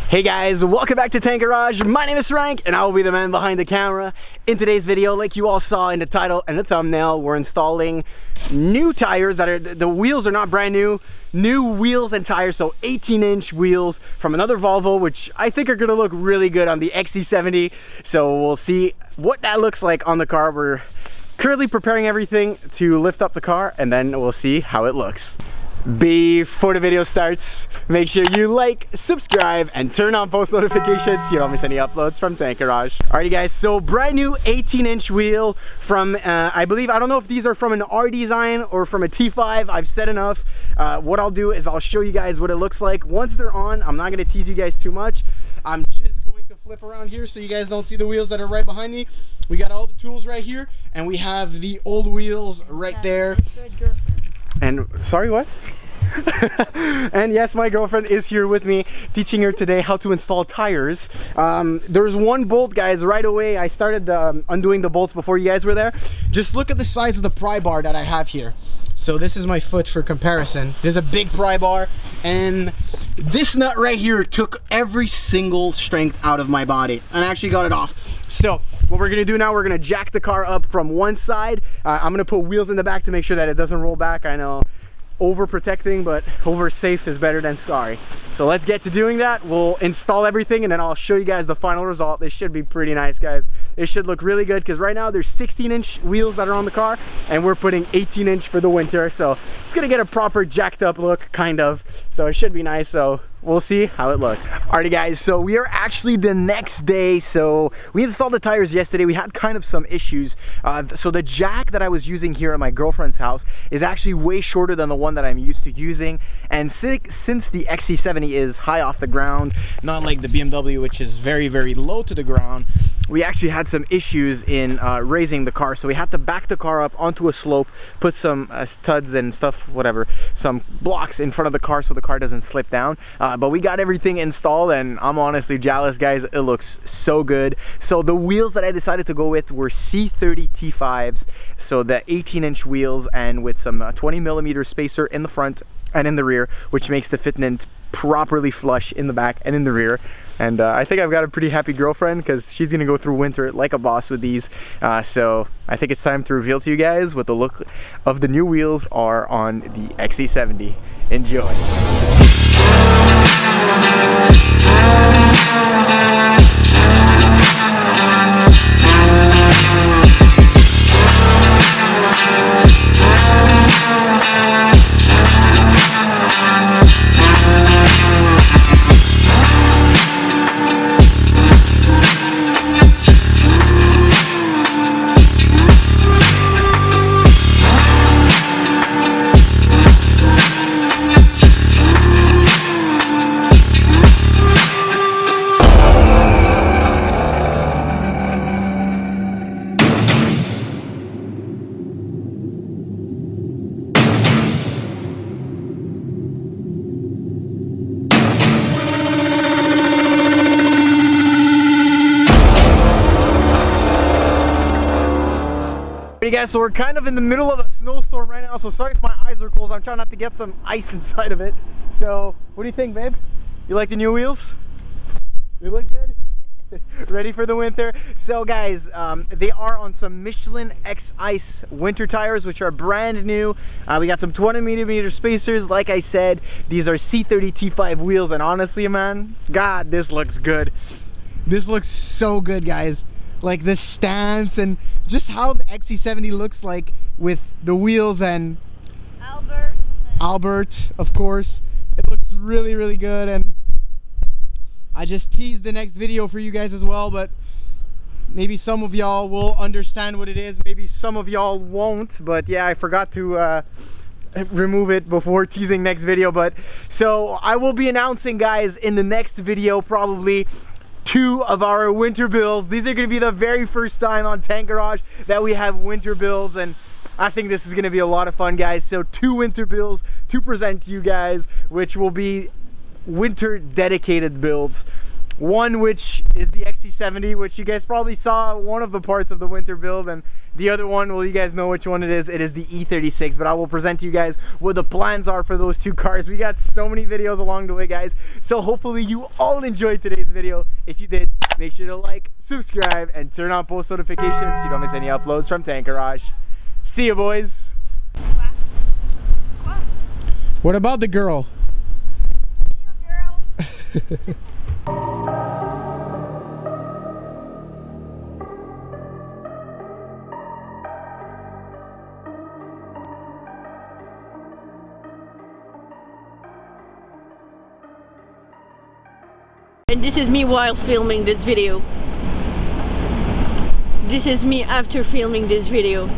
Hey guys, welcome back to Tank Garage. My name is Frank and I will be the man behind the camera. In today's video, like you all saw in the title and the thumbnail, we're installing new tires that are, the wheels are not brand new, new wheels and tires, so 18-inch wheels from another Volvo, which I think are gonna look really good on the XC70. So we'll see what that looks like on the car. We're currently preparing everything to lift up the car and then we'll see how it looks. Before the video starts, make sure you like, subscribe, and turn on post notifications so you don't miss any uploads from Tank Garage. Alrighty guys, so brand new 18-inch wheel from, I believe, I don't know if these are from an R design or from a T5, I've said enough. What I'll do is I'll show you guys what it looks like. Once they're on, I'm not gonna tease you guys too much. I'm just going to flip around here so you guys don't see the wheels that are right behind me. We got all the tools right here, and we have the old wheels right there. And sorry, what? And yes, my girlfriend is here with me, teaching her today how to install tires. There's one bolt, guys, right away. I started undoing the bolts before you guys were there. Just look at the size of the pry bar that I have here. So this is my foot for comparison. There's a big pry bar, and this nut right here took every single strength out of my body, and I actually got it off. So what we're gonna do now, we're gonna jack the car up from one side. I'm gonna put wheels in the back to make sure that it doesn't roll back. I know, overprotecting, but over safe is better than sorry. So let's get to doing that. We'll install everything and then I'll show you guys the final result. They should be pretty nice, guys. It should look really good because right now there's 16-inch wheels that are on the car and we're putting 18-inch for the winter. So it's gonna get a proper jacked up look, kind of. So it should be nice. So we'll see how it looks. Alrighty guys, so we are actually the next day. So we installed the tires yesterday. We had kind of some issues. So the jack that I was using here at my girlfriend's house is actually way shorter than the one that I'm used to using. And since the XC70 is high off the ground, not like the BMW, which is very, very low to the ground, we actually had some issues in raising the car. So we had to back the car up onto a slope, put some studs and stuff, whatever, some blocks in front of the car so the car doesn't slip down. But we got everything installed and I'm honestly jealous, guys. It looks so good. So the wheels that I decided to go with were C30 T5s. So the 18-inch wheels and with some 20mm spacer in the front and in the rear, which makes the fitment properly flush in the back and in the rear. And I think I've got a pretty happy girlfriend because she's gonna go through winter like a boss with these. So I think it's time to reveal to you guys what the look of the new wheels are on the XC70. Enjoy. Hey guys, so we're kind of in the middle of a snowstorm right now, so sorry if my eyes are closed. I'm trying not to get some ice inside of it. So what do you think, babe? You like the new wheels? They look good? Ready for the winter? So guys, they are on some Michelin X Ice winter tires, which are brand new. We got some 20mm spacers. Like I said, these are C30 T5 wheels, and honestly, man, God, this looks good. This looks so good, guys. Like the stance and just how the XC70 looks like with the wheels and Albert, of course. It looks really, really good, and I just teased the next video for you guys as well, but maybe some of y'all will understand what it is, maybe some of y'all won't. But yeah, I forgot to remove it before teasing next video. But so I will be announcing, guys, in the next video probably 2 of our winter builds. These are going to be the very first time on Tank Garage that we have winter builds, and I think this is going to be a lot of fun, guys. So 2 winter builds to present to you guys, which will be winter dedicated builds. One which is the XC70, which you guys probably saw one of the parts of the winter build, and the other one, well, you guys know which one it is. It is the E36, but I will present to you guys what the plans are for those two cars. We got so many videos along the way, guys, so hopefully you all enjoyed today's video. If you did, make sure to like, subscribe, and turn on post notifications so you don't miss any uploads from Tank Garage. See you, boys. What about the girl? And this is me while filming this video. This is me after filming this video.